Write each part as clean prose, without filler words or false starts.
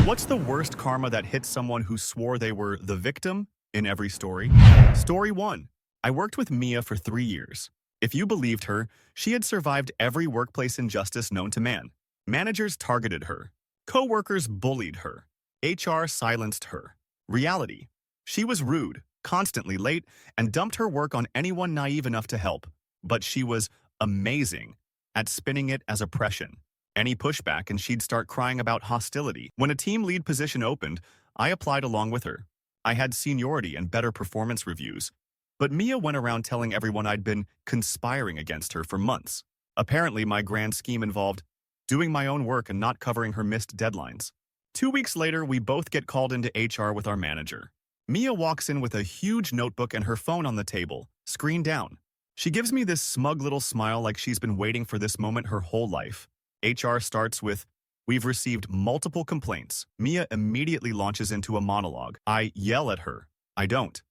What's the worst karma that hits someone who swore they were the victim in every story? Story 1. I worked with Mia for 3 years. If you believed her, she had survived every workplace injustice known to man. Managers targeted her. Co-workers bullied her. HR silenced her. Reality. She was rude, constantly late, and dumped her work on anyone naive enough to help. But she was amazing at spinning it as oppression. Any pushback and she'd start crying about hostility. When a team lead position opened, I applied along with her. I had seniority and better performance reviews. But Mia went around telling everyone I'd been conspiring against her for months. Apparently, my grand scheme involved doing my own work and not covering her missed deadlines. 2 weeks later, we both get called into HR with our manager. Mia walks in with a huge notebook and her phone on the table, screen down. She gives me this smug little smile like she's been waiting for this moment her whole life. HR starts with, "We've received multiple complaints." Mia immediately launches into a monologue. I yell at her. I don't.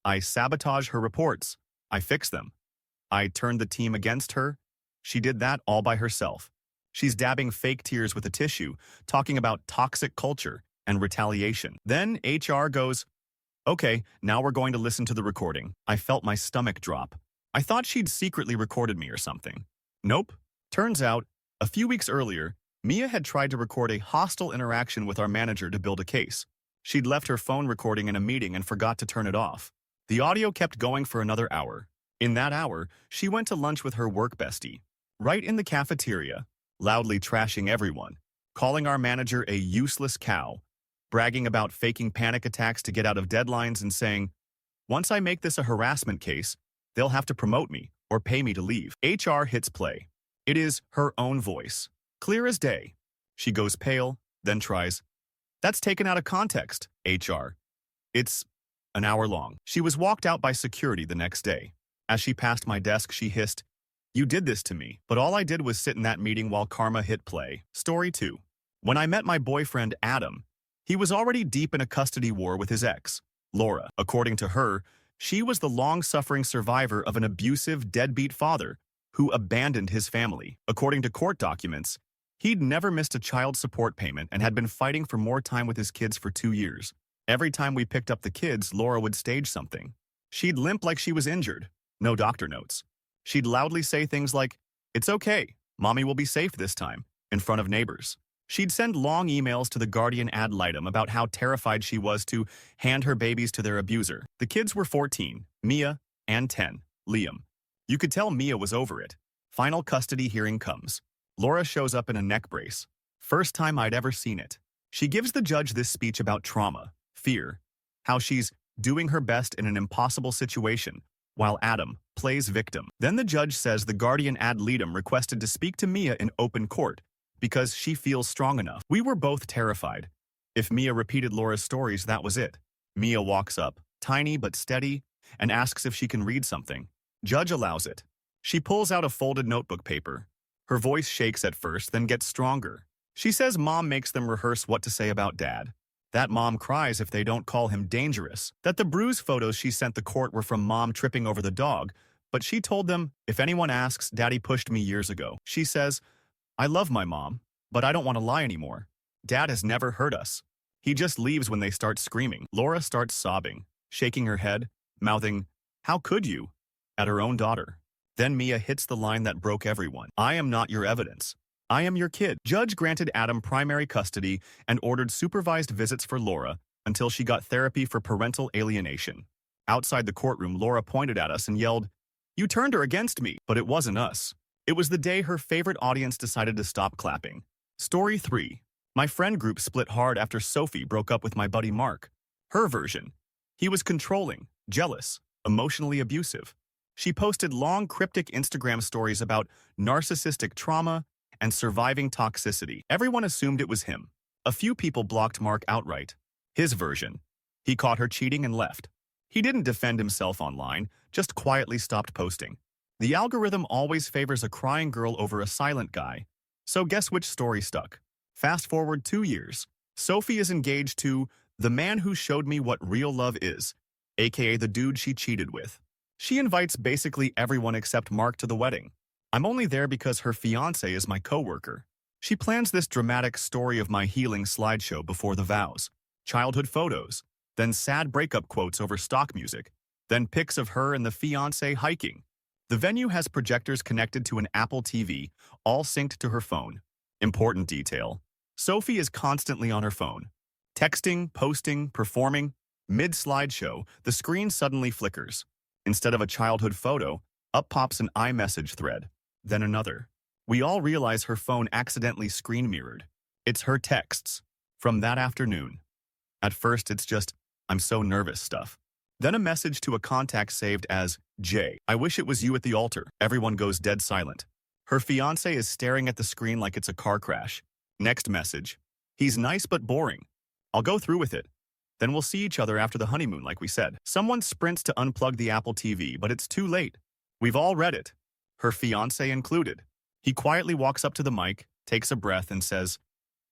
I sabotage her reports. I fix them. I turn the team against her. She did that all by herself. She's dabbing fake tears with a tissue, talking about toxic culture and retaliation. Then HR goes, "Okay, now we're going to listen to the recording." I felt my stomach drop. I thought she'd secretly recorded me or something. Nope. Turns out, a few weeks earlier, Mia had tried to record a hostile interaction with our manager to build a case. She'd left her phone recording in a meeting and forgot to turn it off. The audio kept going for another hour. In that hour, she went to lunch with her work bestie, right in the cafeteria, loudly trashing everyone, calling our manager a useless cow, bragging about faking panic attacks to get out of deadlines and saying, "Once I make this a harassment case, they'll have to promote me or pay me to leave." HR hits play. It is her own voice, clear as day. She goes pale, then tries, "That's taken out of context, HR. It's an hour long." She was walked out by security the next day. As she passed my desk, she hissed, "You did this to me." But all I did was sit in that meeting while karma hit play. Story 2. When I met my boyfriend, Adam, he was already deep in a custody war with his ex, Laura. According to her, she was the long-suffering survivor of an abusive, deadbeat father who abandoned his family. According to court documents, he'd never missed a child support payment and had been fighting for more time with his kids for 2 years. Every time we picked up the kids, Laura would stage something. She'd limp like she was injured. No doctor notes. She'd loudly say things like, "It's okay, mommy will be safe this time," in front of neighbors. She'd send long emails to the guardian ad litem about how terrified she was to hand her babies to their abuser. The kids were 14, Mia, and 10, Liam. You could tell Mia was over it. Final custody hearing comes. Laura shows up in a neck brace. First time I'd ever seen it. She gives the judge this speech about trauma, fear, how she's doing her best in an impossible situation, while Adam plays victim. Then the judge says the guardian ad litem requested to speak to Mia in open court because she feels strong enough. We were both terrified. If Mia repeated Laura's stories, that was it. Mia walks up, tiny but steady, and asks if she can read something. Judge allows it. She pulls out a folded notebook paper. Her voice shakes at first, then gets stronger. She says mom makes them rehearse what to say about dad. That mom cries if they don't call him dangerous. That the bruise photos she sent the court were from mom tripping over the dog, but she told them, "If anyone asks, daddy pushed me years ago." She says, "I love my mom, but I don't want to lie anymore. Dad has never hurt us. He just leaves when they start screaming." Laura starts sobbing, shaking her head, mouthing, "How could you?" at her own daughter. Then Mia hits the line that broke everyone. "I am not your evidence. I am your kid." Judge granted Adam primary custody and ordered supervised visits for Laura until she got therapy for parental alienation. Outside the courtroom, Laura pointed at us and yelled, "You turned her against me." But it wasn't us. It was the day her favorite audience decided to stop clapping. Story 3. My friend group split hard after Sophie broke up with my buddy Mark. Her version. He was controlling, jealous, emotionally abusive. She posted long, cryptic Instagram stories about narcissistic trauma and surviving toxicity. Everyone assumed it was him. A few people blocked Mark outright. His version. He caught her cheating and left. He didn't defend himself online, just quietly stopped posting. The algorithm always favors a crying girl over a silent guy. So guess which story stuck? Fast forward 2 years. Sophie is engaged to the man who showed me what real love is, aka the dude she cheated with. She invites basically everyone except Mark to the wedding. I'm only there because her fiancé is my coworker. She plans this dramatic story of my healing slideshow before the vows, childhood photos, then sad breakup quotes over stock music, then pics of her and the fiancé hiking. The venue has projectors connected to an Apple TV, all synced to her phone. Important detail. Sophie is constantly on her phone. Texting, posting, performing. Mid-slideshow, the screen suddenly flickers. Instead of a childhood photo, up pops an iMessage thread, then another. We all realize her phone accidentally screen mirrored. It's her texts from that afternoon. At first, it's just, "I'm so nervous" stuff. Then a message to a contact saved as, "Jay, I wish it was you at the altar." Everyone goes dead silent. Her fiancé is staring at the screen like it's a car crash. Next message. "He's nice but boring. I'll go through with it. Then we'll see each other after the honeymoon like we said." Someone sprints to unplug the Apple TV, but it's too late. We've all read it. Her fiancé included. He quietly walks up to the mic, takes a breath, and says,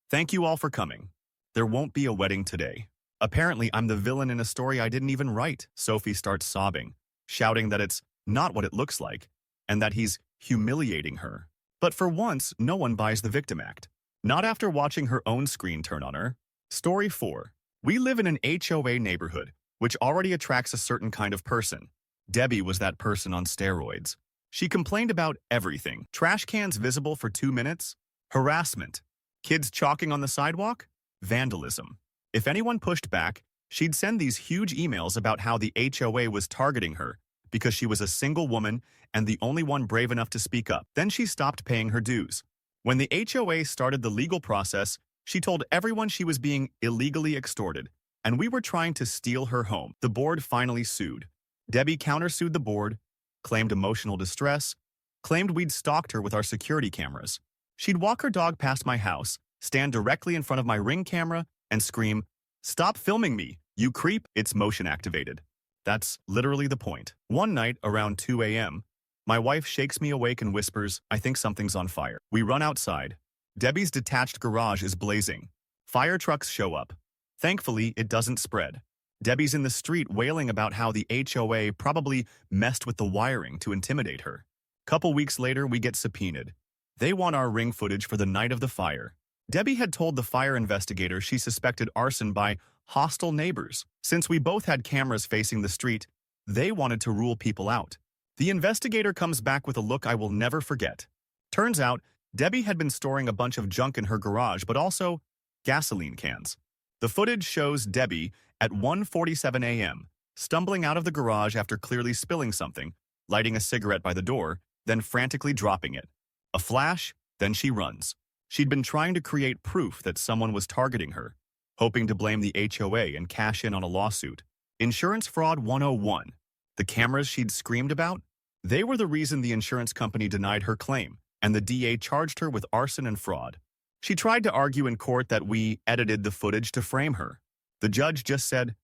"Thank you all for coming. There won't be a wedding today." Apparently, I'm the villain in a story I didn't even write. Sophie starts sobbing, shouting that it's not what it looks like, and that he's humiliating her. But for once, no one buys the victim act. Not after watching her own screen turn on her. Story 4. We live in an HOA neighborhood, which already attracts a certain kind of person. Debbie was that person on steroids. She complained about everything. Trash cans visible for 2 minutes, harassment, kids chalking on the sidewalk, vandalism. If anyone pushed back, she'd send these huge emails about how the HOA was targeting her because she was a single woman and the only one brave enough to speak up. Then she stopped paying her dues. When the HOA started the legal process, she told everyone she was being illegally extorted, and we were trying to steal her home. The board finally sued. Debbie countersued the board, claimed emotional distress, claimed we'd stalked her with our security cameras. She'd walk her dog past my house, stand directly in front of my Ring camera, and scream, "Stop filming me, you creep." It's motion activated. That's literally the point. One night, around 2 a.m., my wife shakes me awake and whispers, "I think something's on fire." We run outside. Debbie's detached garage is blazing. Fire trucks show up. Thankfully, it doesn't spread. Debbie's in the street wailing about how the HOA probably messed with the wiring to intimidate her. Couple weeks later, we get subpoenaed. They want our Ring footage for the night of the fire. Debbie had told the fire investigator she suspected arson by hostile neighbors. Since we both had cameras facing the street, they wanted to rule people out. The investigator comes back with a look I will never forget. Turns out, Debbie had been storing a bunch of junk in her garage, but also gasoline cans. The footage shows Debbie at 1:47 a.m., stumbling out of the garage after clearly spilling something, lighting a cigarette by the door, then frantically dropping it. A flash, then she runs. She'd been trying to create proof that someone was targeting her, hoping to blame the HOA and cash in on a lawsuit. Insurance Fraud 101. The cameras she'd screamed about? They were the reason the insurance company denied her claim, and the DA charged her with arson and fraud. She tried to argue in court that we edited the footage to frame her. The judge just said,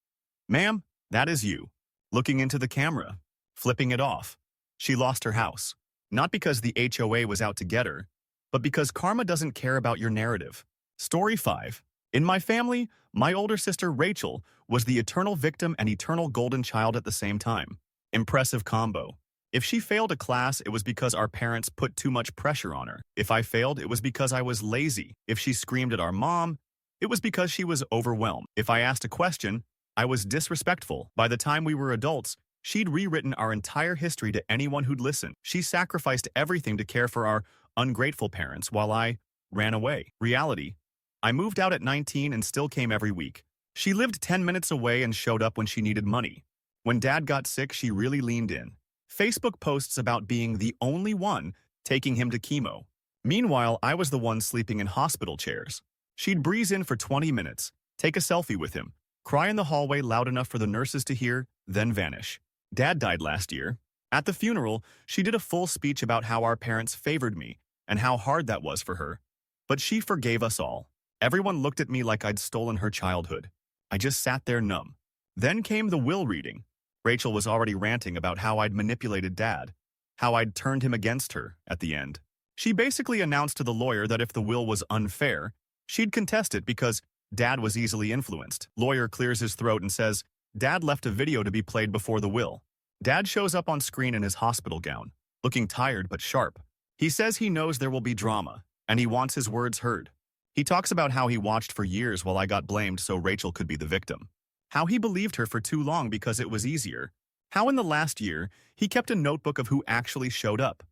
"Ma'am, that is you," looking into the camera, flipping it off. She lost her house, not because the HOA was out to get her, but because karma doesn't care about your narrative. Story 5. In my family, my older sister Rachel was the eternal victim and eternal golden child at the same time. Impressive combo. If she failed a class, it was because our parents put too much pressure on her. If I failed, it was because I was lazy. If she screamed at our mom, it was because she was overwhelmed. If I asked a question, I was disrespectful. By the time we were adults, she'd rewritten our entire history to anyone who'd listen. She sacrificed everything to care for our ungrateful parents while I ran away. Reality. I moved out at 19 and still came every week. She lived 10 minutes away and showed up when she needed money. When Dad got sick, she really leaned in. Facebook posts about being the only one taking him to chemo. Meanwhile, I was the one sleeping in hospital chairs. She'd breeze in for 20 minutes, take a selfie with him, cry in the hallway loud enough for the nurses to hear, then vanish. Dad died last year. At the funeral, she did a full speech about how our parents favored me and how hard that was for her. But she forgave us all. Everyone looked at me like I'd stolen her childhood. I just sat there numb. Then came the will reading. Rachel was already ranting about how I'd manipulated Dad, how I'd turned him against her at the end. She basically announced to the lawyer that if the will was unfair, she'd contest it because Dad was easily influenced. Lawyer clears his throat and says, Dad left a video to be played before the will. Dad shows up on screen in his hospital gown, looking tired but sharp. He says he knows there will be drama, and he wants his words heard. He talks about how he watched for years while I got blamed so Rachel could be the victim. How he believed her for too long because it was easier. How in the last year, he kept a notebook of who actually showed up.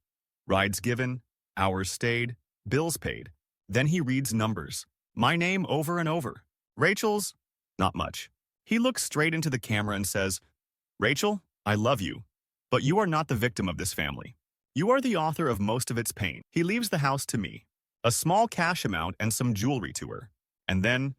Rides given, hours stayed, bills paid. Then he reads numbers. My name over and over. Rachel's? Not much. He looks straight into the camera and says, Rachel, I love you, but you are not the victim of this family. You are the author of most of its pain. He leaves the house to me, a small cash amount and some jewelry to her. And then,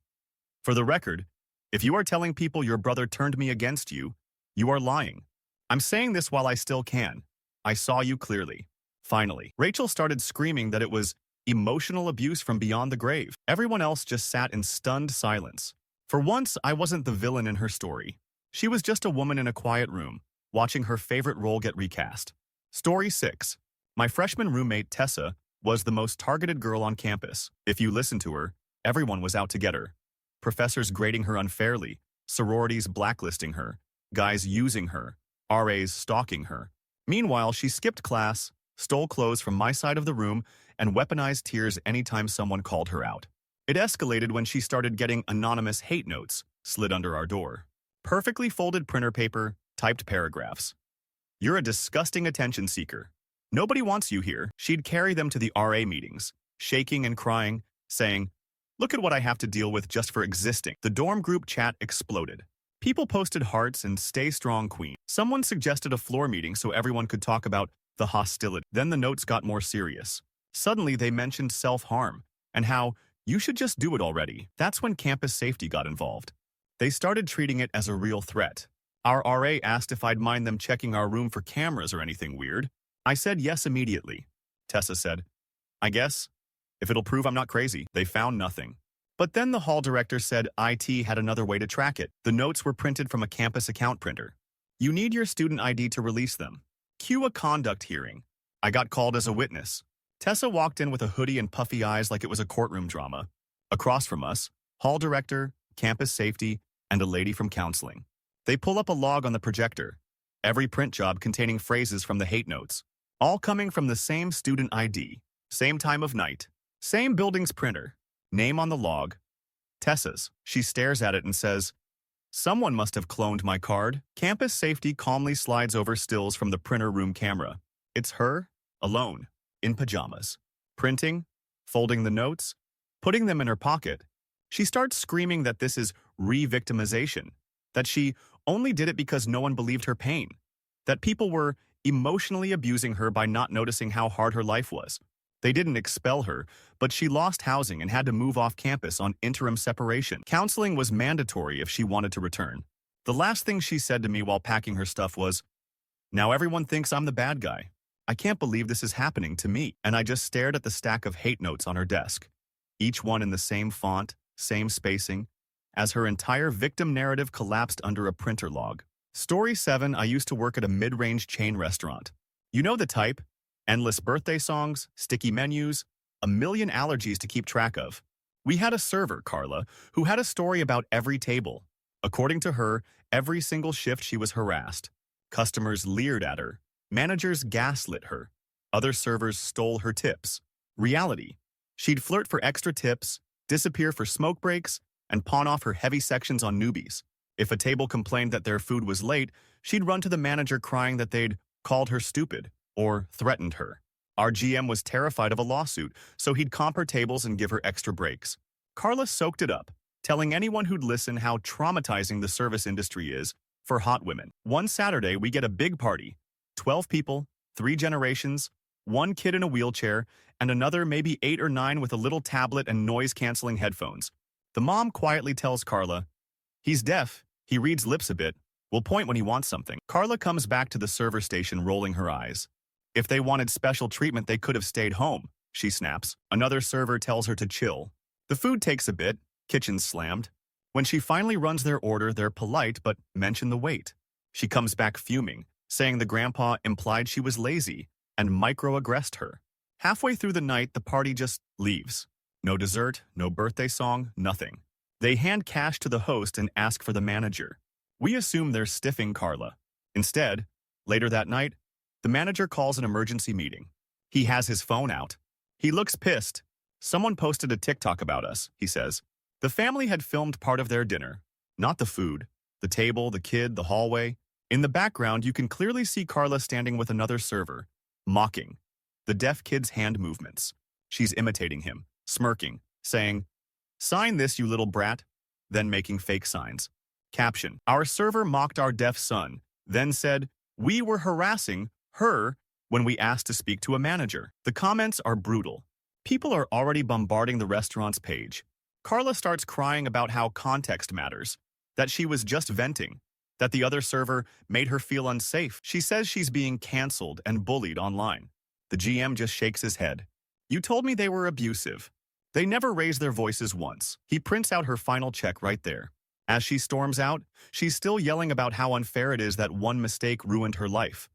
for the record, if you are telling people your brother turned me against you, you are lying. I'm saying this while I still can. I saw you clearly. Finally, Rachel started screaming that it was emotional abuse from beyond the grave. Everyone else just sat in stunned silence. For once, I wasn't the villain in her story. She was just a woman in a quiet room, watching her favorite role get recast. Story 6. My freshman roommate, Tessa, was the most targeted girl on campus. If you listened to her, everyone was out to get her. Professors grading her unfairly, sororities blacklisting her, guys using her, RAs stalking her. Meanwhile, she skipped class, stole clothes from my side of the room, and weaponized tears anytime someone called her out. It escalated when she started getting anonymous hate notes slid under our door. Perfectly folded printer paper, typed paragraphs. You're a disgusting attention seeker. Nobody wants you here. She'd carry them to the RA meetings, shaking and crying, saying, look at what I have to deal with just for existing. The dorm group chat exploded. People posted hearts and stay strong queen. Someone suggested a floor meeting so everyone could talk about the hostility. Then the notes got more serious. Suddenly they mentioned self-harm and how you should just do it already. That's when campus safety got involved. They started treating it as a real threat. Our RA asked if I'd mind them checking our room for cameras or anything weird. I said yes immediately. Tessa said, I guess, if it'll prove I'm not crazy. They found nothing. But then the hall director said IT had another way to track it. The notes were printed from a campus account printer. You need your student ID to release them. Cue a conduct hearing. I got called as a witness. Tessa walked in with a hoodie and puffy eyes like it was a courtroom drama. Across from us, hall director, campus safety, and a lady from counseling. They pull up a log on the projector. Every print job containing phrases from the hate notes. All coming from the same student ID, same time of night, same building's printer, name on the log. Tessa's. She stares at it and says, someone must have cloned my card. Campus safety calmly slides over stills from the printer room camera. It's her, alone, in pajamas, printing, folding the notes, putting them in her pocket. She starts screaming that this is re-victimization, that she only did it because no one believed her pain, that people were emotionally abusing her by not noticing how hard her life was. They didn't expel her, but she lost housing and had to move off campus on interim separation. Counseling was mandatory if she wanted to return. The last thing she said to me while packing her stuff was, now everyone thinks I'm the bad guy. I can't believe this is happening to me. And I just stared at the stack of hate notes on her desk, each one in the same font, same spacing, as her entire victim narrative collapsed under a printer log. Story 7. I used to work at a mid-range chain restaurant. You know the type. Endless birthday songs, sticky menus, a million allergies to keep track of. We had a server, Carla, who had a story about every table. According to her, every single shift she was harassed. Customers leered at her. Managers gaslit her. Other servers stole her tips. Reality. She'd flirt for extra tips, disappear for smoke breaks, and pawn off her heavy sections on newbies. If a table complained that their food was late, she'd run to the manager crying that they'd called her stupid or threatened her. Our GM was terrified of a lawsuit, so he'd comp her tables and give her extra breaks. Carla soaked it up, telling anyone who'd listen how traumatizing the service industry is for hot women. One Saturday, we get a big party. 12 people, 3 generations, 1 kid in a wheelchair, and another maybe 8 or 9 with a little tablet and noise-canceling headphones. The mom quietly tells Carla, he's deaf, he reads lips a bit, will point when he wants something. Carla comes back to the server station rolling her eyes. If they wanted special treatment, they could have stayed home, she snaps. Another server tells her to chill. The food takes a bit, kitchen's slammed. When she finally runs their order, they're polite but mention the wait. She comes back fuming, saying the grandpa implied she was lazy and microaggressed her. Halfway through the night, the party just leaves. No dessert, no birthday song, nothing. They hand cash to the host and ask for the manager. We assume they're stiffing Carla. Instead, later that night, the manager calls an emergency meeting. He has his phone out. He looks pissed, Someone posted a TikTok about us, he says. The family had filmed part of their dinner. Not the food. The table, the kid, the hallway. In the background, you can clearly see Carla standing with another server, mocking the deaf kid's hand movements. She's imitating him, smirking, saying, "Sign this, you little brat," then making fake signs. Caption, "Our server mocked our deaf son, then said, we were harassing her when we asked to speak to a manager." The comments are brutal. People are already bombarding the restaurant's page. Carla starts crying about how context matters, that she was just venting, that the other server made her feel unsafe. She says she's being canceled and bullied online. The GM just shakes his head. "You told me they were abusive. They never raised their voices once." He prints out her final check right there. As she storms out, she's still yelling about how unfair it is that one mistake ruined her life,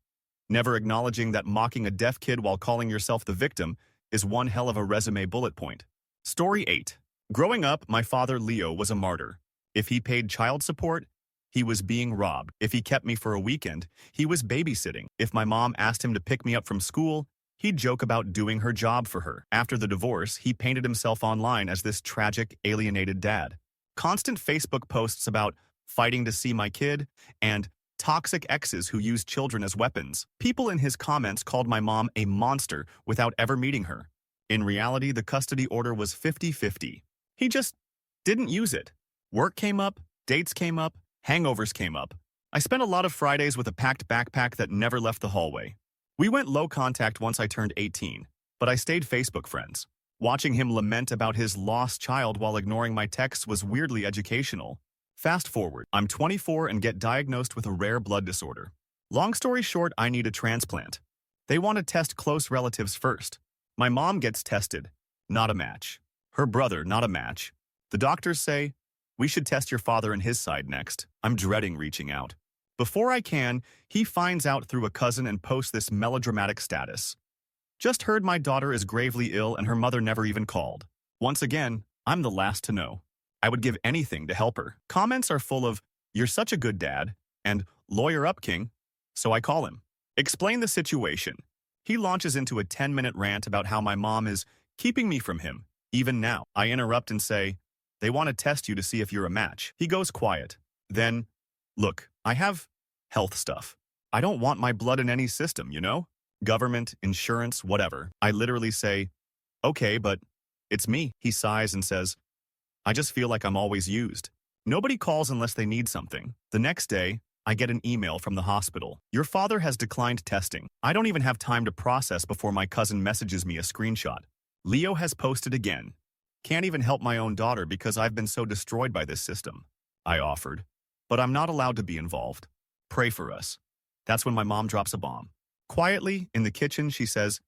never acknowledging that mocking a deaf kid while calling yourself the victim is one hell of a resume bullet point. Story 8. Growing up, my father Leo was a martyr. If he paid child support, he was being robbed. If he kept me for a weekend, he was babysitting. If my mom asked him to pick me up from school, he'd joke about doing her job for her. After the divorce, he painted himself online as this tragic, alienated dad. Constant Facebook posts about fighting to see my kid and toxic exes who use children as weapons. People in his comments called my mom a monster without ever meeting her. In reality, the custody order was 50-50. He just didn't use it. Work came up, dates came up, hangovers came up. I spent a lot of Fridays with a packed backpack that never left the hallway. We went low contact once I turned 18, but I stayed Facebook friends. Watching him lament about his lost child while ignoring my texts was weirdly educational. Fast forward, I'm 24 and get diagnosed with a rare blood disorder. Long story short, I need a transplant. They want to test close relatives first. My mom gets tested. Not a match. Her brother, not a match. The doctors say, we should test your father and his side next. I'm dreading reaching out. Before I can, he finds out through a cousin and posts this melodramatic status. Just heard my daughter is gravely ill and her mother never even called. Once again, I'm the last to know. I would give anything to help her. Comments are full of, "You're such a good dad," and "Lawyer up, King." So I call him. Explain the situation. He launches into a 10-minute rant about how my mom is keeping me from him. Even now, I interrupt and say, "They want to test you to see if you're a match." He goes quiet. Then, "Look, I have health stuff. I don't want my blood in any system, you know? Government, insurance, whatever." I literally say, "Okay, but it's me." He sighs and says, "I just feel like I'm always used. Nobody calls unless they need something." The next day, I get an email from the hospital. "Your father has declined testing." I don't even have time to process before my cousin messages me a screenshot. "Leo has posted again. Can't even help my own daughter because I've been so destroyed by this system." I offered, "But I'm not allowed to be involved. Pray for us." That's when my mom drops a bomb. Quietly, in the kitchen, she says,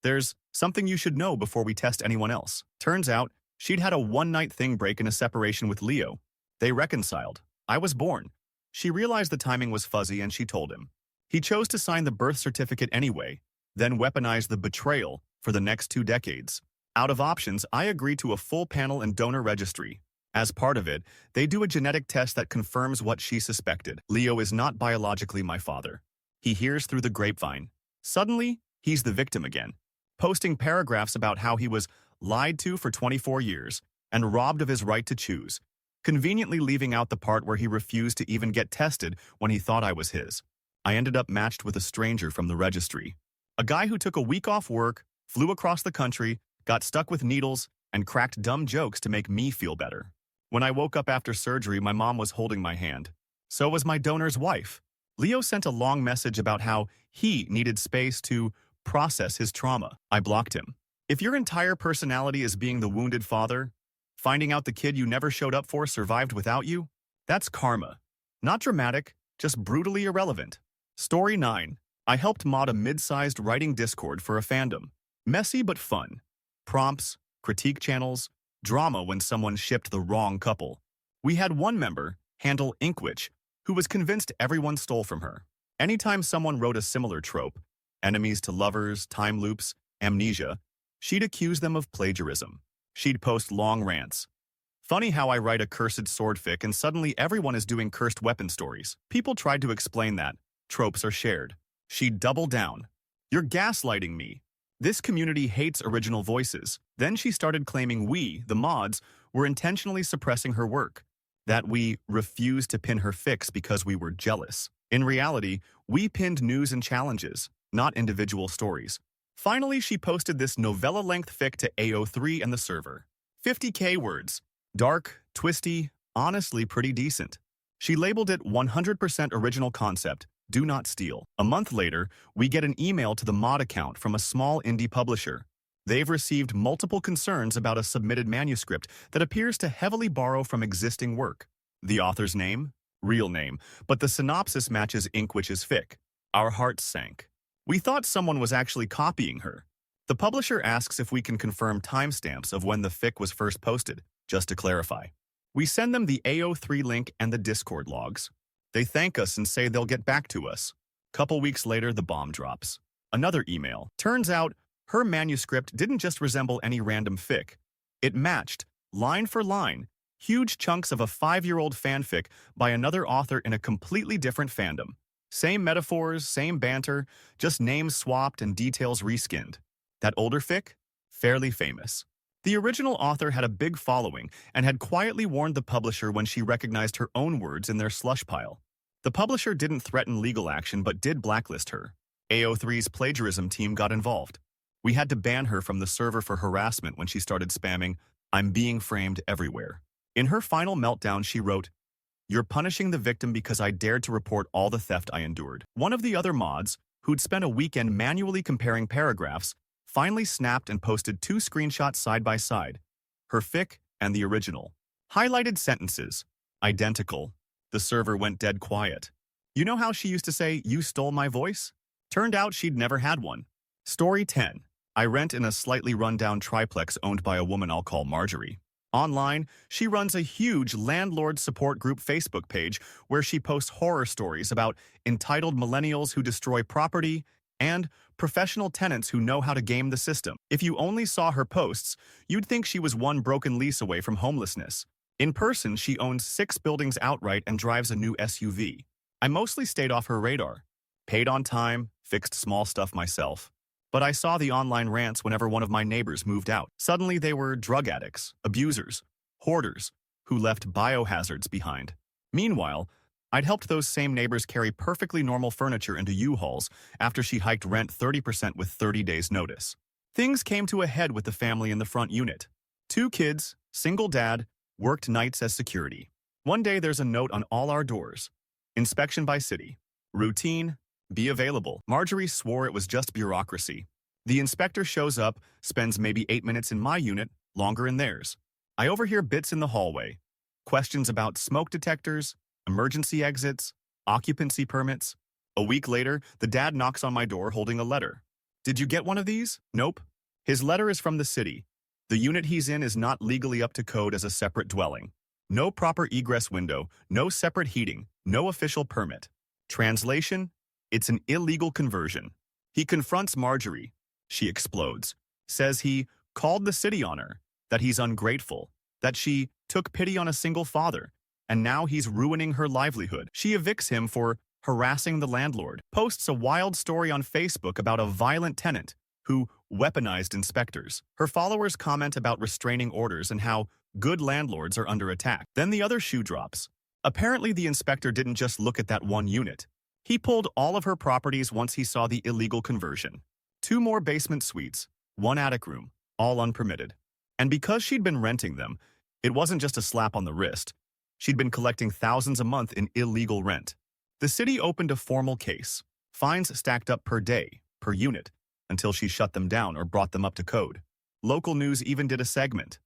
"There's something you should know before we test anyone else." Turns out, she'd had a one-night thing break in a separation with Leo. They reconciled. I was born. She realized the timing was fuzzy and she told him. He chose to sign the birth certificate anyway, then weaponized the betrayal for the next 2 decades. Out of options, I agreed to a full panel and donor registry. As part of it, they do a genetic test that confirms what she suspected. Leo is not biologically my father. He hears through the grapevine. Suddenly, he's the victim again, posting paragraphs about how he was lied to for 24 years and robbed of his right to choose, conveniently leaving out the part where he refused to even get tested when he thought I was his. I ended up matched with a stranger from the registry. A guy who took a week off work, flew across the country, got stuck with needles, and cracked dumb jokes to make me feel better. When I woke up after surgery, my mom was holding my hand. So was my donor's wife. Leo sent a long message about how he needed space to process his trauma. I blocked him. If your entire personality is being the wounded father, finding out the kid you never showed up for survived without you, that's karma. Not dramatic, just brutally irrelevant. Story 9. I helped mod a mid-sized writing Discord for a fandom. Messy but fun. Prompts, critique channels, drama when someone shipped the wrong couple. We had one member, handle Inkwitch, who was convinced everyone stole from her. Anytime someone wrote a similar trope, enemies to lovers, time loops, amnesia, she'd accuse them of plagiarism. She'd post long rants. Funny how I write a cursed swordfic and suddenly everyone is doing cursed weapon stories. People tried to explain that. Tropes are shared. She'd double down. You're gaslighting me. This community hates original voices. Then she started claiming we, the mods, were intentionally suppressing her work, that we refused to pin her fics because we were jealous. In reality, we pinned news and challenges, not individual stories. Finally, she posted this novella-length fic to AO3 and the server. 50k words. Dark, twisty, honestly pretty decent. She labeled it 100% original concept, do not steal. A month later, we get an email to the mod account from a small indie publisher. They've received multiple concerns about a submitted manuscript that appears to heavily borrow from existing work. The author's name? Real name, but the synopsis matches Inkwitch's fic. Our hearts sank. We thought someone was actually copying her. The publisher asks if we can confirm timestamps of when the fic was first posted, just to clarify. We send them the AO3 link and the Discord logs. They thank us and say they'll get back to us. Couple weeks later, the bomb drops. Another email. Turns out, her manuscript didn't just resemble any random fic. It matched, line for line, huge chunks of a 5-year-old fanfic by another author in a completely different fandom. Same metaphors, same banter, just names swapped and details reskinned. That older fic? Fairly famous. The original author had a big following and had quietly warned the publisher when she recognized her own words in their slush pile. The publisher didn't threaten legal action but did blacklist her. AO3's plagiarism team got involved. We had to ban her from the server for harassment when she started spamming, "I'm being framed everywhere." In her final meltdown, she wrote, "You're punishing the victim because I dared to report all the theft I endured." One of the other mods, who'd spent a weekend manually comparing paragraphs, finally snapped and posted 2 screenshots side by side, her fic and the original. Highlighted sentences, identical. The server went dead quiet. You know how she used to say, "You stole my voice"? Turned out she'd never had one. Story 10. I rent in a slightly run-down triplex owned by a woman I'll call Marjorie. Online, she runs a huge landlord support group Facebook page where she posts horror stories about entitled millennials who destroy property and professional tenants who know how to game the system. If you only saw her posts, you'd think she was one broken lease away from homelessness. In person, she owns 6 buildings outright and drives a new SUV. I mostly stayed off her radar. Paid on time, fixed small stuff myself. But I saw the online rants whenever one of my neighbors moved out. Suddenly they were drug addicts, abusers, hoarders, who left biohazards behind. Meanwhile, I'd helped those same neighbors carry perfectly normal furniture into U-Hauls after she hiked rent 30% with 30 days notice. Things came to a head with the family in the front unit. 2 kids, single dad, worked nights as security. One day there's a note on all our doors. Inspection by city. Routine. Be available. Marjorie swore it was just bureaucracy. The inspector shows up, spends maybe 8 minutes in my unit, longer in theirs. I overhear bits in the hallway. Questions about smoke detectors, emergency exits, occupancy permits. A week later, the dad knocks on my door holding a letter. Did you get one of these? Nope. His letter is from the city. The unit he's in is not legally up to code as a separate dwelling. No proper egress window, no separate heating, no official permit. Translation? It's an illegal conversion. He confronts Marjorie. She explodes. Says he called the city on her, that he's ungrateful, that she took pity on a single father, and now he's ruining her livelihood. She evicts him for harassing the landlord, posts a wild story on Facebook about a violent tenant who weaponized inspectors. Her followers comment about restraining orders and how good landlords are under attack. Then the other shoe drops. Apparently the inspector didn't just look at that one unit. He pulled all of her properties once he saw the illegal conversion. 2 more basement suites, 1 attic room, all unpermitted. And because she'd been renting them, it wasn't just a slap on the wrist. She'd been collecting thousands a month in illegal rent. The city opened a formal case. Fines stacked up per day, per unit, until she shut them down or brought them up to code. Local news even did a segment.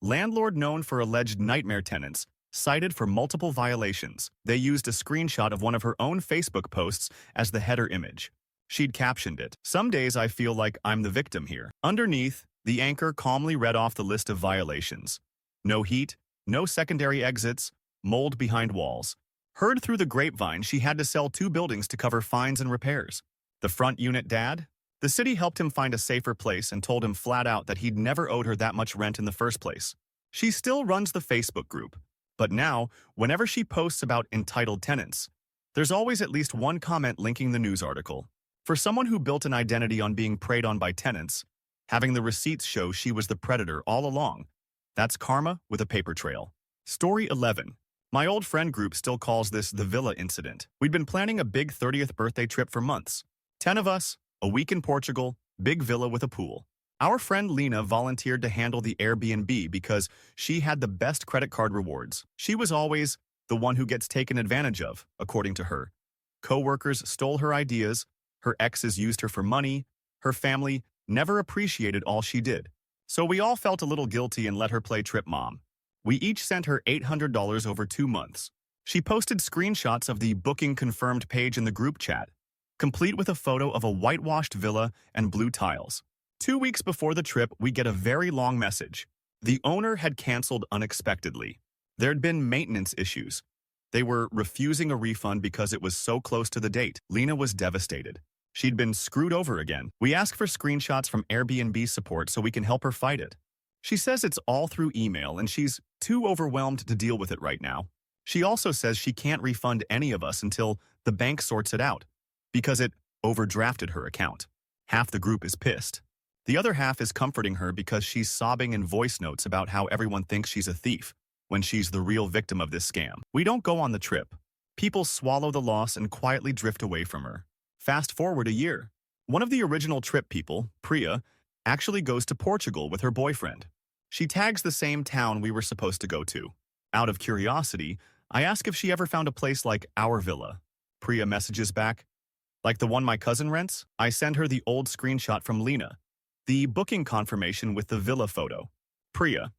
Landlord known for alleged nightmare tenants, cited for multiple violations. They used a screenshot of one of her own Facebook posts as the header image. She'd captioned it, "Some days I feel like I'm the victim here." Underneath, the anchor calmly read off the list of violations. No heat, no secondary exits, mold behind walls. Heard through the grapevine she had to sell 2 buildings to cover fines and repairs. The front unit dad? The city helped him find a safer place and told him flat out that he'd never owed her that much rent in the first place. She still runs the Facebook group. But now, whenever she posts about entitled tenants, there's always at least one comment linking the news article. For someone who built an identity on being preyed on by tenants, having the receipts show she was the predator all along, that's karma with a paper trail. Story 11. My old friend group still calls this the villa incident. We'd been planning a big 30th birthday trip for months. 10 of us, a week in Portugal, big villa with a pool. Our friend Lena volunteered to handle the Airbnb because she had the best credit card rewards. She was always the one who gets taken advantage of, according to her. Co-workers stole her ideas, her exes used her for money, her family never appreciated all she did. So we all felt a little guilty and let her play trip mom. We each sent her $800 over 2 months. She posted screenshots of the booking confirmed page in the group chat, complete with a photo of a whitewashed villa and blue tiles. 2 weeks before the trip, we get a very long message. The owner had canceled unexpectedly. There'd been maintenance issues. They were refusing a refund because it was so close to the date. Lena was devastated. She'd been screwed over again. We ask for screenshots from Airbnb support so we can help her fight it. She says it's all through email and she's too overwhelmed to deal with it right now. She also says she can't refund any of us until the bank sorts it out, because it overdrafted her account. Half the group is pissed. The other half is comforting her because she's sobbing in voice notes about how everyone thinks she's a thief, when she's the real victim of this scam. We don't go on the trip. People swallow the loss and quietly drift away from her. Fast forward a year. One of the original trip people, Priya, actually goes to Portugal with her boyfriend. She tags the same town we were supposed to go to. Out of curiosity, I ask if she ever found a place like our villa. Priya messages back, "Like the one my cousin rents?" I send her the old screenshot from Lena, the booking confirmation with the villa photo. Priya,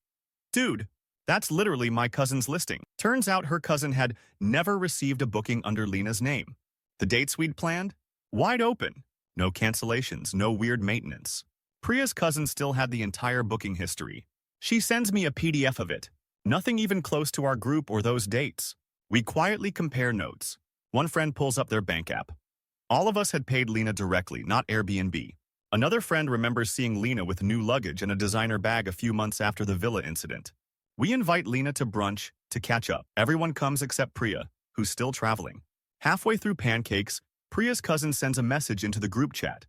"Dude, that's literally my cousin's listing." Turns out her cousin had never received a booking under Lena's name. The dates we'd planned? Wide open. No cancellations, no weird maintenance. Priya's cousin still had the entire booking history. She sends me a PDF of it. Nothing even close to our group or those dates. We quietly compare notes. One friend pulls up their bank app. All of us had paid Lena directly, not Airbnb. Another friend remembers seeing Lena with new luggage and a designer bag a few months after the villa incident. We invite Lena to brunch to catch up. Everyone comes except Priya, who's still traveling. Halfway through pancakes, Priya's cousin sends a message into the group chat.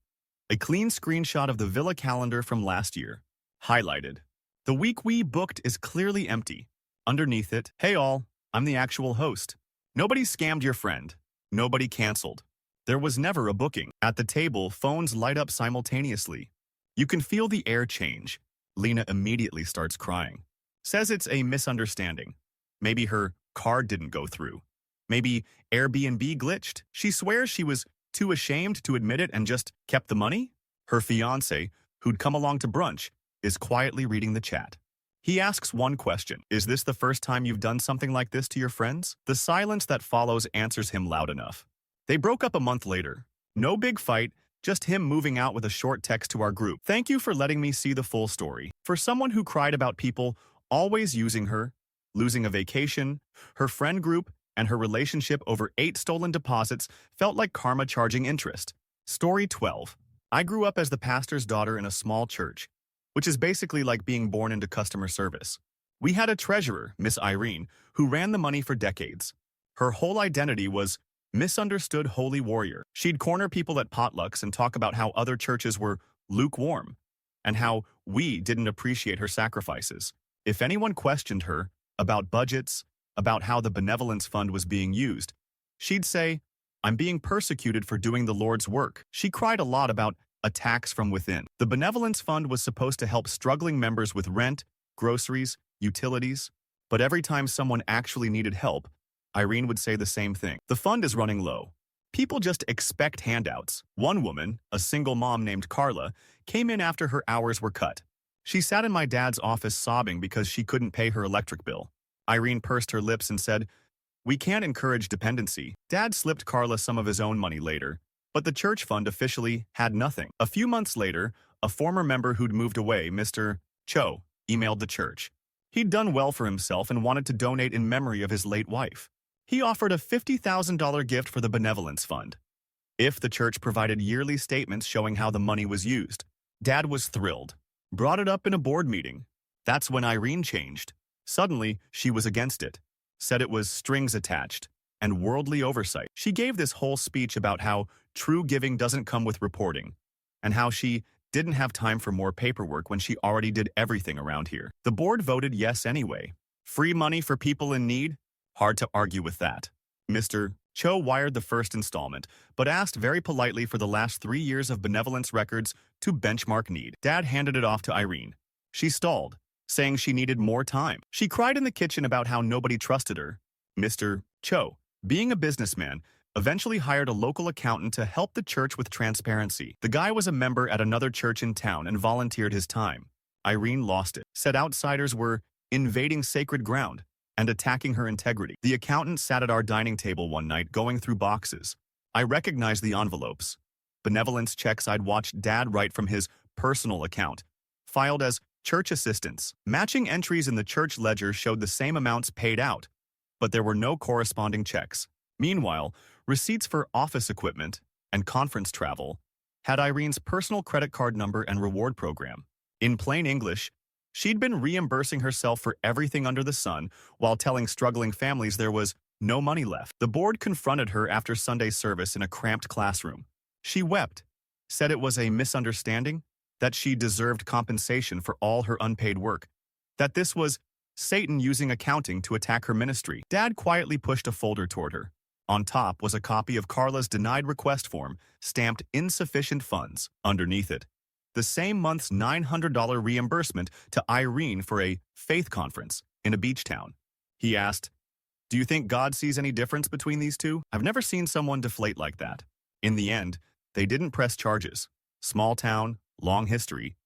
A clean screenshot of the villa calendar from last year. Highlighted. The week we booked is clearly empty. Underneath it, "Hey all, I'm the actual host. Nobody scammed your friend. Nobody canceled. There was never a booking." At the table, phones light up simultaneously. You can feel the air change. Lena immediately starts crying. Says it's a misunderstanding. Maybe her card didn't go through. Maybe Airbnb glitched. She swears she was too ashamed to admit it and just kept the money. Her fiancé, who'd come along to brunch, is quietly reading the chat. He asks one question: "Is this the first time you've done something like this to your friends?" The silence that follows answers him loud enough. They broke up a month later. No big fight, just him moving out with a short text to our group. "Thank you for letting me see the full story." For someone who cried about people always using her, losing a vacation, her friend group, and her relationship over 8 stolen deposits felt like karma charging interest. Story 12. I grew up as the pastor's daughter in a small church, which is basically like being born into customer service. We had a treasurer, Miss Irene, who ran the money for decades. Her whole identity was misunderstood holy warrior. She'd corner people at potlucks and talk about how other churches were lukewarm, and how we didn't appreciate her sacrifices. If anyone questioned her about budgets, about how the benevolence fund was being used, she'd say, "I'm being persecuted for doing the Lord's work." She cried a lot about attacks from within. The benevolence fund was supposed to help struggling members with rent, groceries, utilities, but every time someone actually needed help, Irene would say the same thing: "The fund is running low. People just expect handouts." One woman, a single mom named Carla, came in after her hours were cut. She sat in my dad's office sobbing because she couldn't pay her electric bill. Irene pursed her lips and said, "We can't encourage dependency." Dad slipped Carla some of his own money later, but the church fund officially had nothing. A few months later, a former member who'd moved away, Mr. Cho, emailed the church. He'd done well for himself and wanted to donate in memory of his late wife. He offered a $50,000 gift for the benevolence fund, if the church provided yearly statements showing how the money was used. Dad was thrilled. Brought it up in a board meeting. That's when Irene changed. Suddenly, she was against it. Said it was strings attached. and worldly oversight. She gave this whole speech about how true giving doesn't come with reporting, and how she didn't have time for more paperwork when she already did everything around here. The board voted yes anyway. Free money for people in need? Hard to argue with that. Mr. Cho wired the first installment, but asked very politely for the last 3 years of benevolence records to benchmark need. Dad handed it off to Irene. She stalled, saying she needed more time. She cried in the kitchen about how nobody trusted her. Mr. Cho, being a businessman, eventually hired a local accountant to help the church with transparency. The guy was a member at another church in town and volunteered his time. Irene lost it, said outsiders were invading sacred ground and attacking her integrity. The accountant sat at our dining table one night going through boxes. I recognized the envelopes. Benevolence checks I'd watched Dad write from his personal account, filed as church assistance. Matching entries in the church ledger showed the same amounts paid out, but there were no corresponding checks. Meanwhile, receipts for office equipment and conference travel had Irene's personal credit card number and reward program. In plain English, she'd been reimbursing herself for everything under the sun while telling struggling families there was no money left. The board confronted her after Sunday service in a cramped classroom. She wept, said it was a misunderstanding, that she deserved compensation for all her unpaid work, that this was Satan using accounting to attack her ministry. Dad quietly pushed a folder toward her. On top was a copy of Carla's denied request form, stamped insufficient funds. Underneath it, the same month's $900 reimbursement to Irene for a faith conference in a beach town. He asked, "Do you think God sees any difference between these two? I've never seen someone deflate like that." In the end, they didn't press charges. Small town, long history,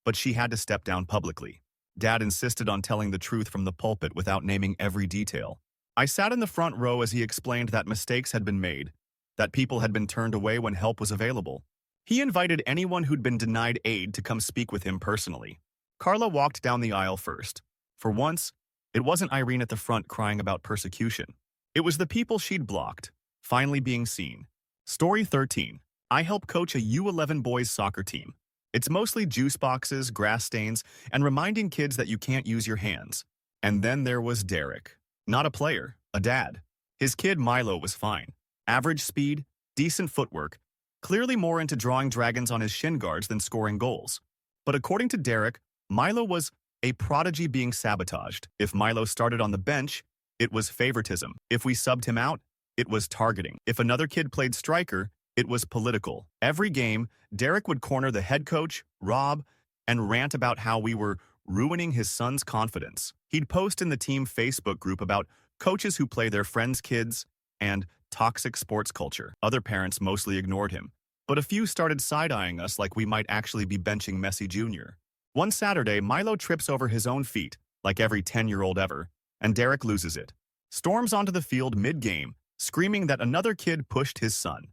but she had to step down publicly. Dad insisted on telling the truth from the pulpit without naming every detail. I sat in the front row as he explained that mistakes had been made, that people had been turned away when help was available. He invited anyone who'd been denied aid to come speak with him personally. Carla walked down the aisle first. For once, it wasn't Irene at the front crying about persecution. It was the people she'd blocked, finally being seen. Story 13. I help coach a U11 boys soccer team. It's mostly juice boxes, grass stains, and reminding kids that you can't use your hands. And then there was Derek. Not a player, a dad. His kid Milo was fine. Average speed, decent footwork, clearly more into drawing dragons on his shin guards than scoring goals. But according to Derek, Milo was a prodigy being sabotaged. If Milo started on the bench, it was favoritism. If we subbed him out, it was targeting. If another kid played striker, it was political. Every game, Derek would corner the head coach, Rob, and rant about how we were ruining his son's confidence. He'd post in the team Facebook group about coaches who play their friends' kids and toxic sports culture. Other parents mostly ignored him, but a few started side-eyeing us like we might actually be benching Messi Jr. One Saturday, Milo trips over his own feet, like every 10-year-old ever, and Derek loses it. Storms onto the field mid-game, screaming that another kid pushed his son.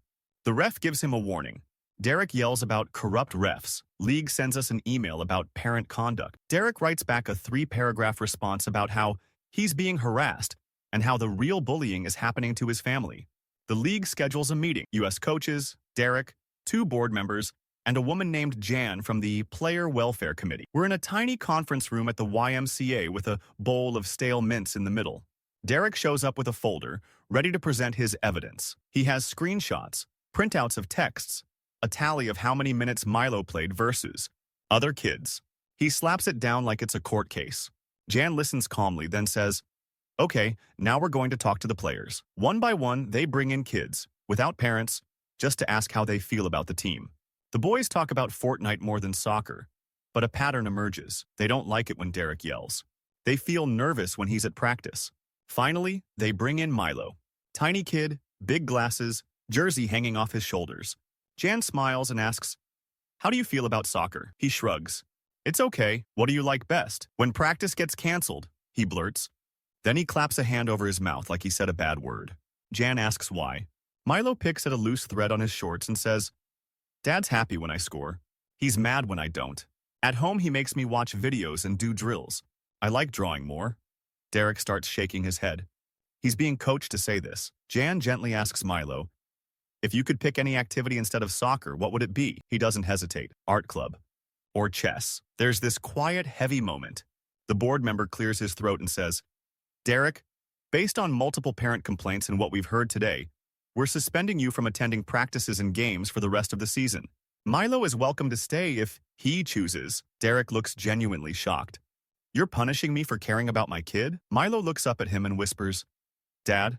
The ref gives him a warning. Derek yells about corrupt refs. League sends us an email about parent conduct. Derek writes back a 3-paragraph response about how he's being harassed and how the real bullying is happening to his family. The league schedules a meeting. U.S. coaches, Derek, 2 board members, and a woman named Jan from the Player Welfare Committee. We're in a tiny conference room at the YMCA with a bowl of stale mints in the middle. Derek shows up with a folder, ready to present his evidence. He has screenshots, printouts of texts, a tally of how many minutes Milo played versus other kids. He slaps it down like it's a court case. Jan listens calmly, then says, "Okay, now we're going to talk to the players." One by one, they bring in kids, without parents, just to ask how they feel about the team. The boys talk about Fortnite more than soccer, but a pattern emerges. They don't like it when Derek yells. They feel nervous when he's at practice. Finally, they bring in Milo. Tiny kid, big glasses, jersey hanging off his shoulders. Jan smiles and asks, "How do you feel about soccer?" He shrugs. "It's okay. What do you like best?" "When practice gets canceled," he blurts. Then he claps a hand over his mouth like he said a bad word. Jan asks why. Milo picks at a loose thread on his shorts and says, "Dad's happy when I score. He's mad when I don't. At home he makes me watch videos and do drills. I like drawing more." Derek starts shaking his head. He's being coached to say this. Jan gently asks Milo, "If you could pick any activity instead of soccer, what would it be?" He doesn't hesitate. Art club. Or chess. There's this quiet, heavy moment. The board member clears his throat and says, "Derek, Based on multiple parent complaints and what we've heard today, we're suspending you from attending practices and games for the rest of the season. Milo is welcome to stay if he chooses. Derek looks genuinely shocked. You're punishing me for caring about my kid? Milo looks up at him and whispers, Dad,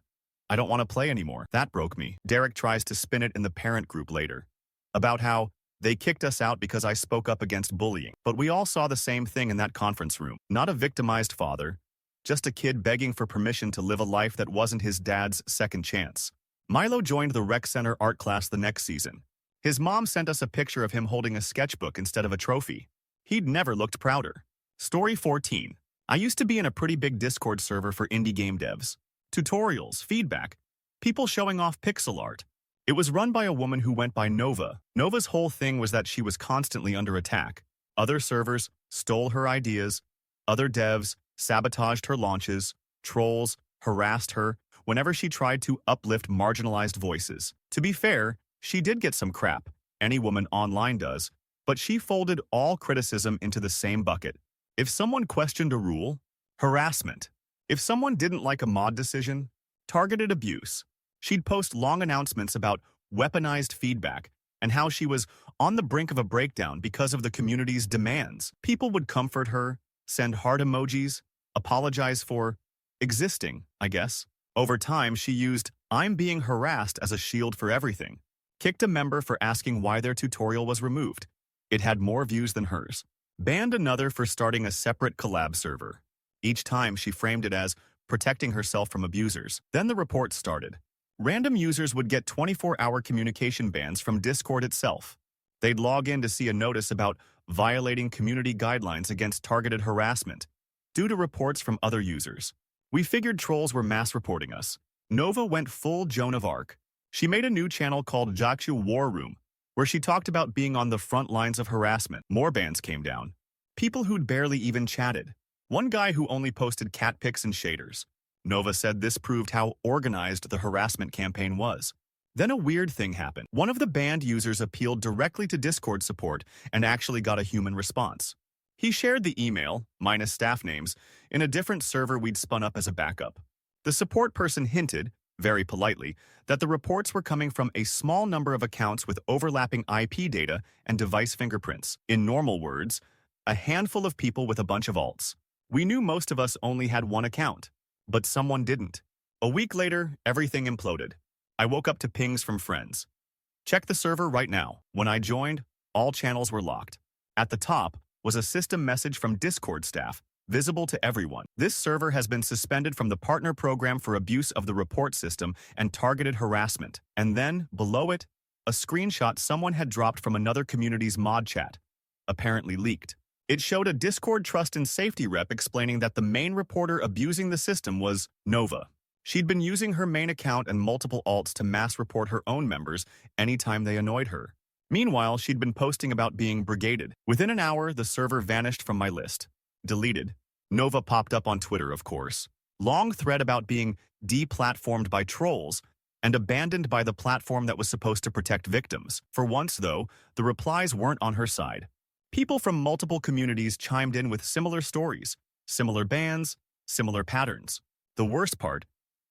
I don't want to play anymore. That broke me. Derek tries to spin it in the parent group later, about how they kicked us out because I spoke up against bullying. But we all saw the same thing in that conference room. Not a victimized father, just a kid begging for permission to live a life that wasn't his dad's second chance. Milo joined the rec center art class the next season. His mom sent us a picture of him holding a sketchbook instead of a trophy. He'd never looked prouder. Story 14. I used to be in a pretty big Discord server for indie game devs. Tutorials, feedback, people showing off pixel art. It was run by a woman who went by Nova. Nova's whole thing was that she was constantly under attack. Other servers stole her ideas. Other devs sabotaged her launches. Trolls harassed her whenever she tried to uplift marginalized voices. To be fair, she did get some crap. Any woman online does. But she folded all criticism into the same bucket. If someone questioned a rule, harassment. If someone didn't like a mod decision, targeted abuse. She'd post long announcements about weaponized feedback and how she was on the brink of a breakdown because of the community's demands. People would comfort her, send heart emojis, apologize for existing, I guess. Over time, she used "I'm being harassed" as a shield for everything. Kicked a member for asking why their tutorial was removed. It had more views than hers. Banned another for starting a separate collab server. Each time she framed it as protecting herself from abusers. Then the report started. Random users would get 24-hour communication bans from Discord itself. They'd log in to see a notice about violating community guidelines against targeted harassment due to reports from other users. We figured trolls were mass reporting us. Nova went full Joan of Arc. She made a new channel called Jachu War Room, where she talked about being on the front lines of harassment. More bans came down. People who'd barely even chatted. One guy who only posted cat pics and shaders. Nova said this proved how organized the harassment campaign was. Then a weird thing happened. One of the banned users appealed directly to Discord support and actually got a human response. He shared the email, minus staff names, in a different server we'd spun up as a backup. The support person hinted, very politely, that the reports were coming from a small number of accounts with overlapping IP data and device fingerprints. In normal words, a handful of people with a bunch of alts. We knew most of us only had one account, but someone didn't. A week later, everything imploded. I woke up to pings from friends. Check the server right now. When I joined, all channels were locked. At the top was a system message from Discord staff, visible to everyone. This server has been suspended from the partner program for abuse of the report system and targeted harassment. And then, below it, a screenshot someone had dropped from another community's mod chat, apparently leaked. It showed a Discord trust and safety rep explaining that the main reporter abusing the system was Nova. She'd been using her main account and multiple alts to mass report her own members anytime they annoyed her. Meanwhile, she'd been posting about being brigaded. Within an hour, the server vanished from my list. Deleted. Nova popped up on Twitter, of course. Long thread about being deplatformed by trolls and abandoned by the platform that was supposed to protect victims. For once, though, the replies weren't on her side. People from multiple communities chimed in with similar stories, similar bans, similar patterns. The worst part,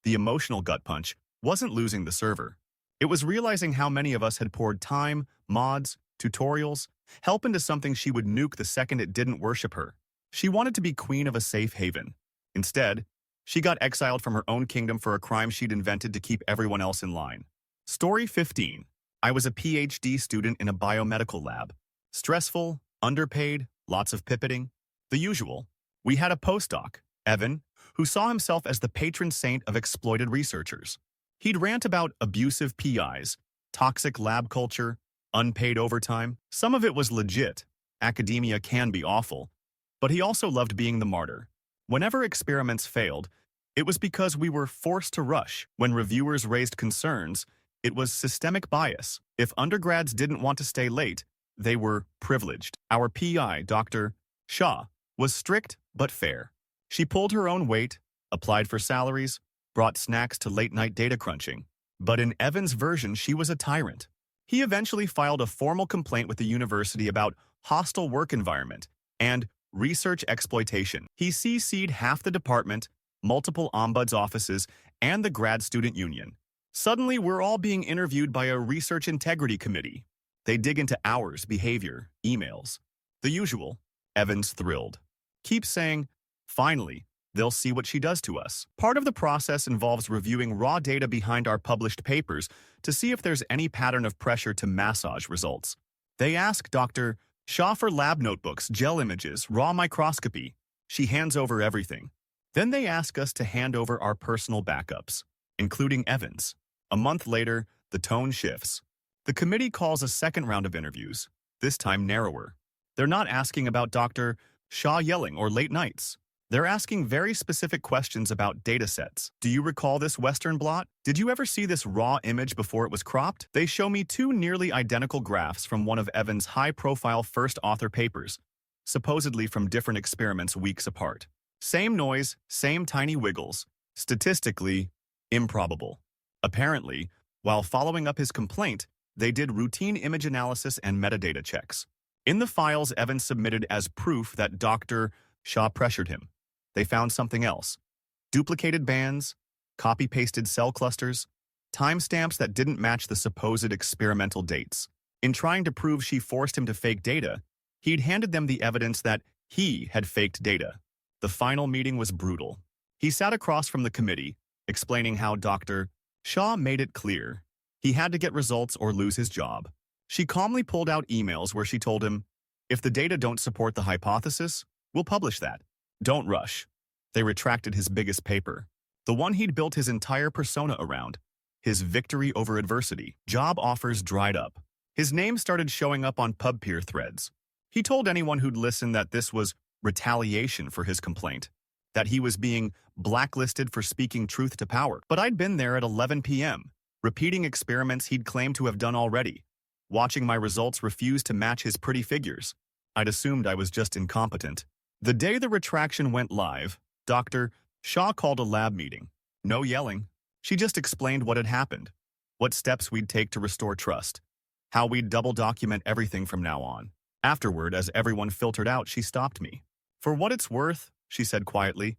the emotional gut punch, wasn't losing the server. It was realizing how many of us had poured time, mods, tutorials, help into something she would nuke the second it didn't worship her. She wanted to be queen of a safe haven. Instead, she got exiled from her own kingdom for a crime she'd invented to keep everyone else in line. Story 15. I was a PhD student in a biomedical lab. Stressful, underpaid, lots of pipetting. The usual. We had a postdoc, Evan, who saw himself as the patron saint of exploited researchers. He'd rant about abusive PIs, toxic lab culture, unpaid overtime. Some of it was legit. Academia can be awful. But he also loved being the martyr. Whenever experiments failed, it was because we were forced to rush. When reviewers raised concerns, it was systemic bias. If undergrads didn't want to stay late, they were privileged. Our PI, Dr. Shaw, was strict but fair. She pulled her own weight, applied for salaries, brought snacks to late-night data crunching. But in Evan's version, she was a tyrant. He eventually filed a formal complaint with the university about hostile work environment and research exploitation. He CC'd half the department, multiple ombuds offices, and the grad student union. Suddenly, we're all being interviewed by a research integrity committee. They dig into hours, behavior, emails. The usual. Evan's thrilled. Keeps saying, finally, they'll see what she does to us. Part of the process involves reviewing raw data behind our published papers to see if there's any pattern of pressure to massage results. They ask Dr. Shaw for lab notebooks, gel images, raw microscopy. She hands over everything. Then they ask us to hand over our personal backups, including Evan's. A month later, the tone shifts. The committee calls a second round of interviews, this time narrower. They're not asking about Dr. Shaw yelling or late nights. They're asking very specific questions about datasets. Do you recall this Western blot? Did you ever see this raw image before it was cropped? They show me two nearly identical graphs from one of Evan's high-profile first author papers, supposedly from different experiments weeks apart. Same noise, same tiny wiggles. Statistically, improbable. Apparently, while following up his complaint, they did routine image analysis and metadata checks. In the files Evan submitted as proof that Dr. Shaw pressured him, they found something else. Duplicated bands, copy-pasted cell clusters, timestamps that didn't match the supposed experimental dates. In trying to prove she forced him to fake data, he'd handed them the evidence that he had faked data. The final meeting was brutal. He sat across from the committee, explaining how Dr. Shaw made it clear he had to get results or lose his job. She calmly pulled out emails where she told him, if the data don't support the hypothesis, we'll publish that. Don't rush. They retracted his biggest paper, the one he'd built his entire persona around, his victory over adversity. Job offers dried up. His name started showing up on PubPeer threads. He told anyone who'd listen that this was retaliation for his complaint, that he was being blacklisted for speaking truth to power. But I'd been there at 11 p.m., repeating experiments he'd claimed to have done already. Watching my results refuse to match his pretty figures. I'd assumed I was just incompetent. The day the retraction went live, Dr. Shaw called a lab meeting. No yelling. She just explained what had happened, what steps we'd take to restore trust, how we'd double-document everything from now on. Afterward, as everyone filtered out, she stopped me. For what it's worth, she said quietly,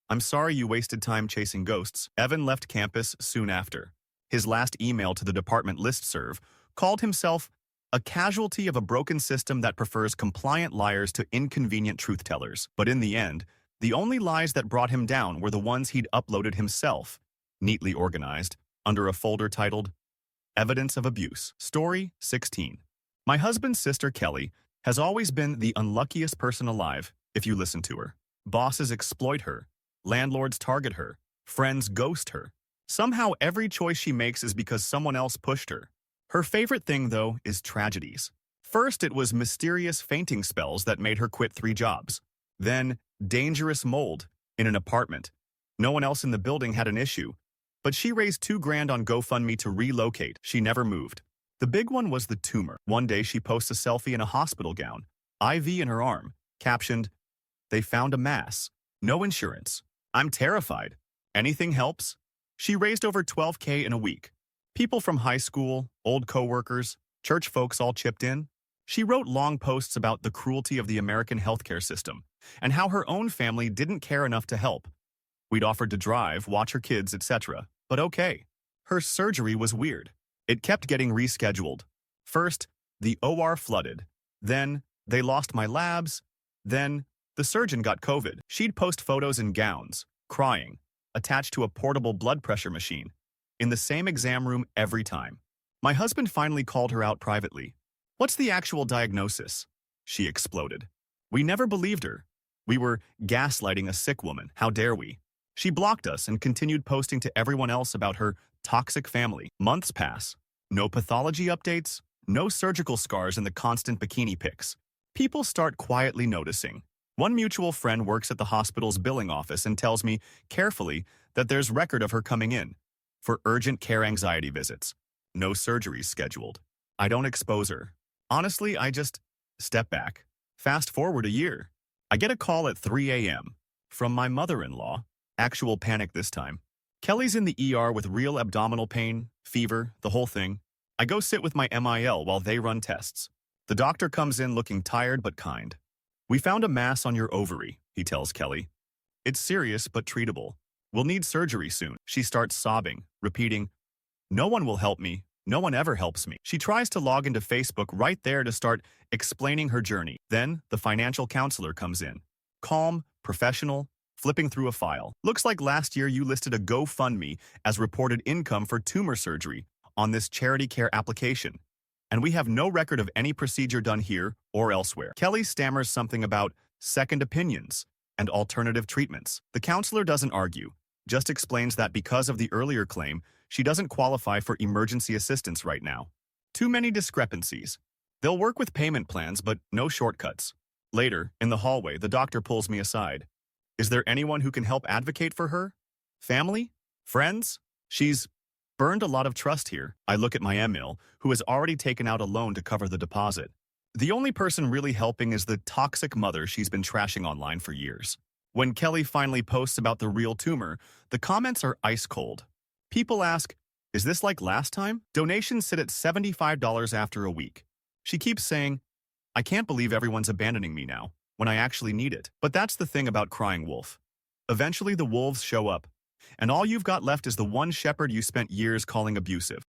I'm sorry you wasted time chasing ghosts. Evan left campus soon after. His last email to the department listserv called himself a casualty of a broken system that prefers compliant liars to inconvenient truth-tellers. But in the end, the only lies that brought him down were the ones he'd uploaded himself, neatly organized, under a folder titled Evidence of Abuse. Story 16. My husband's sister, Kelly, has always been the unluckiest person alive, if you listen to her. Bosses exploit her. Landlords target her. Friends ghost her. Somehow every choice she makes is because someone else pushed her. Her favorite thing, though, is tragedies. First, it was mysterious fainting spells that made her quit 3 jobs. Then, dangerous mold in an apartment. No one else in the building had an issue, but she raised $2,000 on GoFundMe to relocate. She never moved. The big one was the tumor. One day she posts a selfie in a hospital gown, IV in her arm, captioned, "They found a mass. No insurance. I'm terrified. Anything helps?" She raised over $12K in a week. People from high school, old coworkers, church folks all chipped in. She wrote long posts about the cruelty of the American healthcare system and how her own family didn't care enough to help. We'd offered to drive, watch her kids, etc. But okay. Her surgery was weird. It kept getting rescheduled. First, the OR flooded. Then, they lost my labs. Then, the surgeon got COVID. She'd post photos in gowns, crying, attached to a portable blood pressure machine, in the same exam room every time. My husband finally called her out privately. "What's the actual diagnosis?" She exploded. We never believed her. We were gaslighting a sick woman. How dare we? She blocked us and continued posting to everyone else about her toxic family. Months pass. No pathology updates, no surgical scars, and the constant bikini pics. People start quietly noticing. One mutual friend works at the hospital's billing office and tells me carefully that there's record of her coming in for urgent care anxiety visits. No surgeries scheduled. I don't expose her. Honestly, I just step back. Fast forward a year. I get a call at 3 a.m. from my mother-in-law. Actual panic this time. Kelly's in the ER with real abdominal pain, fever, the whole thing. I go sit with my MIL while they run tests. The doctor comes in looking tired but kind. "We found a mass on your ovary," he tells Kelly. It's serious but treatable. We'll need surgery soon. She starts sobbing, repeating, no one will help me. No one ever helps me. She tries to log into Facebook right there to start explaining her journey. Then the financial counselor comes in. Calm, professional, flipping through a file. Looks like last year you listed a GoFundMe as reported income for tumor surgery on this charity care application. And we have no record of any procedure done here or elsewhere. Kelly stammers something about second opinions and alternative treatments. The counselor doesn't argue, just explains that because of the earlier claim, she doesn't qualify for emergency assistance right now. Too many discrepancies. They'll work with payment plans, but no shortcuts. Later, in the hallway, the doctor pulls me aside. Is there anyone who can help advocate for her? Family? Friends? She's burned a lot of trust here. I look at my Emil, who has already taken out a loan to cover the deposit. The only person really helping is the toxic mother she's been trashing online for years. When Kelly finally posts about the real tumor, the comments are ice cold. People ask, is this like last time? Donations sit at $75 after a week. She keeps saying, I can't believe everyone's abandoning me now, when I actually need it. But that's the thing about crying wolf. Eventually the wolves show up, and all you've got left is the one shepherd you spent years calling abusive.